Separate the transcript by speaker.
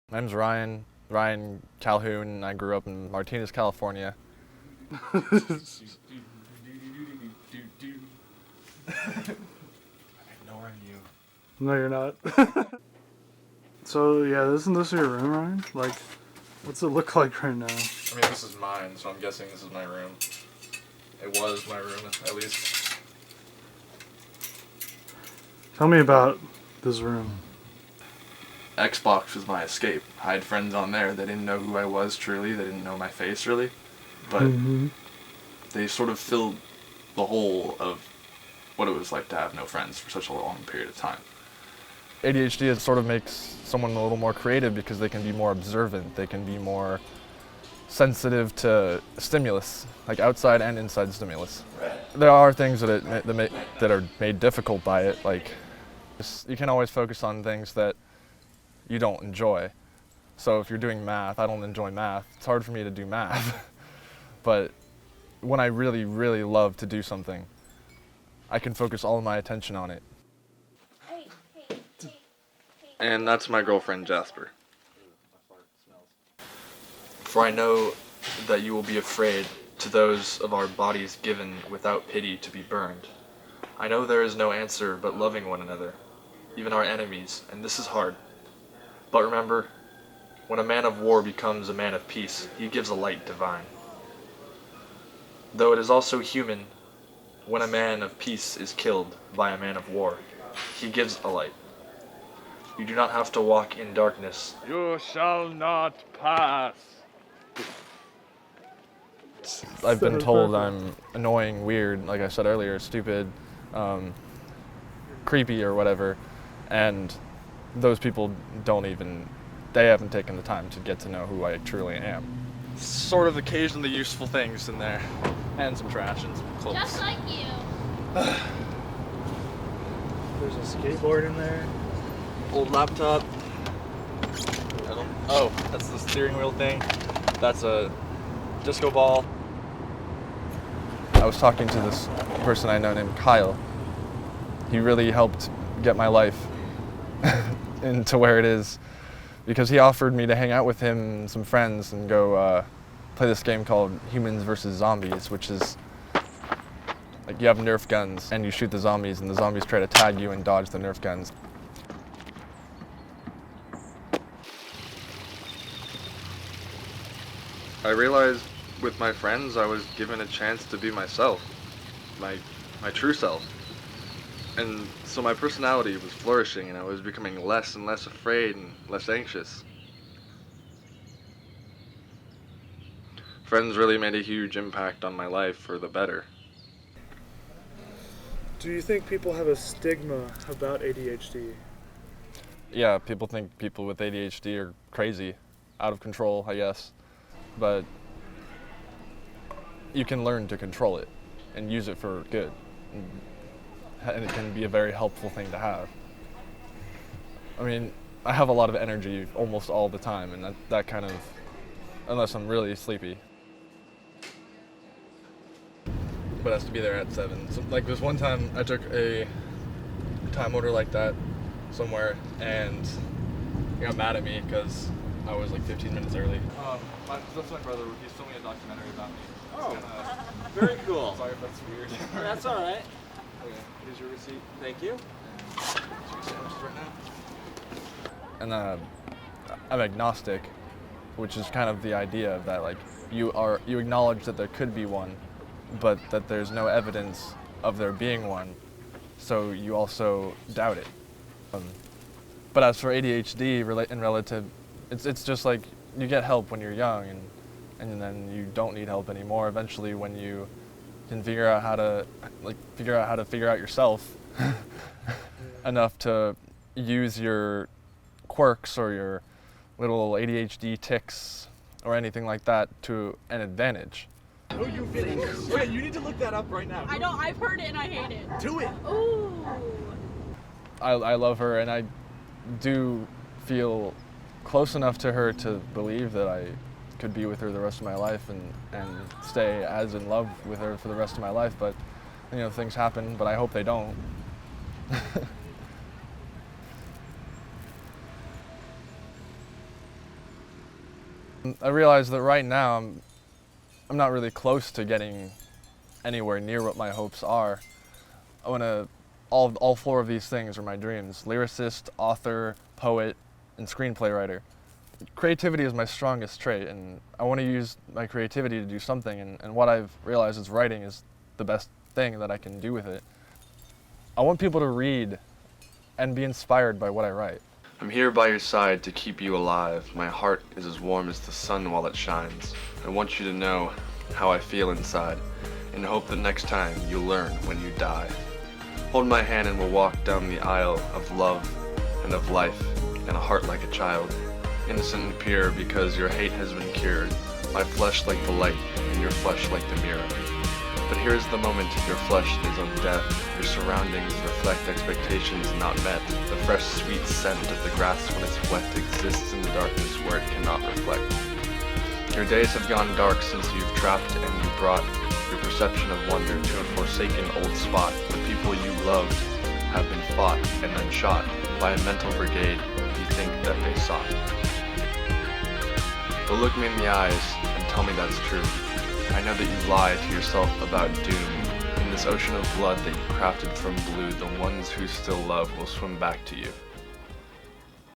Speaker 1: My name's Ryan Calhoun, and I grew up in Martinez, California. I'm ignoring you.
Speaker 2: No, you're not. So, yeah, isn't this your room, Ryan? Like, what's it look like right now?
Speaker 1: I mean, this is mine, so I'm guessing this is my room. It was my room, at least.
Speaker 2: Tell me about this room.
Speaker 1: Xbox was my escape. I had friends on there. They didn't know who I was truly. They didn't know my face really. But they sort of filled the hole of what it was like to have no friends for such a long period of time. ADHD it sort of makes someone a little more creative because they can be more observant. They can be more sensitive to stimulus, like outside and inside stimulus. There are things that are made difficult by it, like you can always focus on things that you don't enjoy. So if you're doing math, I don't enjoy math. It's hard for me to do math. But when I really, really love to do something, I can focus all of my attention on it. And that's my girlfriend, Jasper. For I know that you will be afraid to those of our bodies given without pity to be burned. I know there is no answer but loving one another, even our enemies, and this is hard. But remember, when a man of war becomes a man of peace, he gives a light divine. Though it is also human, when a man of peace is killed by a man of war, he gives a light. You do not have to walk in darkness.
Speaker 3: You shall not pass.
Speaker 1: I've been told I'm annoying, weird, like I said earlier, stupid, creepy or whatever, and those people they haven't taken the time to get to know who I truly am. Sort of occasionally useful things in there, and some trash and some clothes.
Speaker 4: Just like you.
Speaker 2: There's a skateboard in there.
Speaker 1: Old laptop. Oh, that's the steering wheel thing. That's a disco ball. I was talking to this person I know named Kyle. He really helped get my life into where it is because he offered me to hang out with him and some friends and go play this game called Humans vs. Zombies, which is like you have Nerf guns and you shoot the zombies and the zombies try to tag you and dodge the Nerf guns. I realized with my friends I was given a chance to be myself, my true self. And so my personality was flourishing and I was becoming less and less afraid and less anxious. Friends really made a huge impact on my life for the better.
Speaker 2: Do you think people have a stigma about ADHD?
Speaker 1: Yeah, people think people with ADHD are crazy, out of control, I guess. But you can learn to control it and use it for good. And it can be a very helpful thing to have. I mean, I have a lot of energy almost all the time, and that kind of, unless I'm really sleepy. But it has to be there at 7. So, like this one time I took a time order like that somewhere, and he got mad at me because I was like 15 minutes early. That's my brother. He's filming a documentary about me.
Speaker 5: Oh, very cool.
Speaker 1: Sorry if that's weird.
Speaker 5: That's all right.
Speaker 1: Okay, here's your receipt.
Speaker 5: Thank you.
Speaker 1: Sandwiches right now. And I'm agnostic, which is kind of the idea of that, like you acknowledge that there could be one, but that there's no evidence of there being one, so you also doubt it. But as for ADHD in relative, it's just like you get help when you're young, and then you don't need help anymore. Eventually, when you can figure out how to figure out yourself enough to use your quirks or your little ADHD tics or anything like that to an advantage.
Speaker 5: Oh, you video. Wait, you need to look that up right now.
Speaker 4: I know, I've heard it and I hate it.
Speaker 5: Do it.
Speaker 4: Ooh.
Speaker 1: I love her, and I do feel close enough to her to believe that I could be with her the rest of my life and stay as in love with her for the rest of my life, but things happen, but I hope they don't.
Speaker 6: I realize that right now I'm not really close to getting anywhere near what my hopes are. I want to, all four of these things are my dreams: lyricist, author, poet, and screenplay writer. Creativity is my strongest trait, and I want to use my creativity to do something, and what I've realized is writing is the best thing that I can do with it. I want people to read and be inspired by what I write.
Speaker 1: I'm here by your side to keep you alive. My heart is as warm as the sun while it shines. I want you to know how I feel inside, and hope that next time you'll learn when you die. Hold my hand and we'll walk down the aisle of love and of life, and a heart like a child, innocent and pure because your hate has been cured. My flesh like the light, and your flesh like the mirror. But here's the moment your flesh is on death. Your surroundings reflect expectations not met. The fresh sweet scent of the grass when it's wet exists in the darkness where it cannot reflect. Your days have gone dark since you've trapped and you brought your perception of wonder to a forsaken old spot. The people you loved have been fought and then shot by a mental brigade you think that they sought. But look me in the eyes and tell me that's true. I know that you lie to yourself about doom. In this ocean of blood that you crafted from blue, the ones who still love will swim back to you.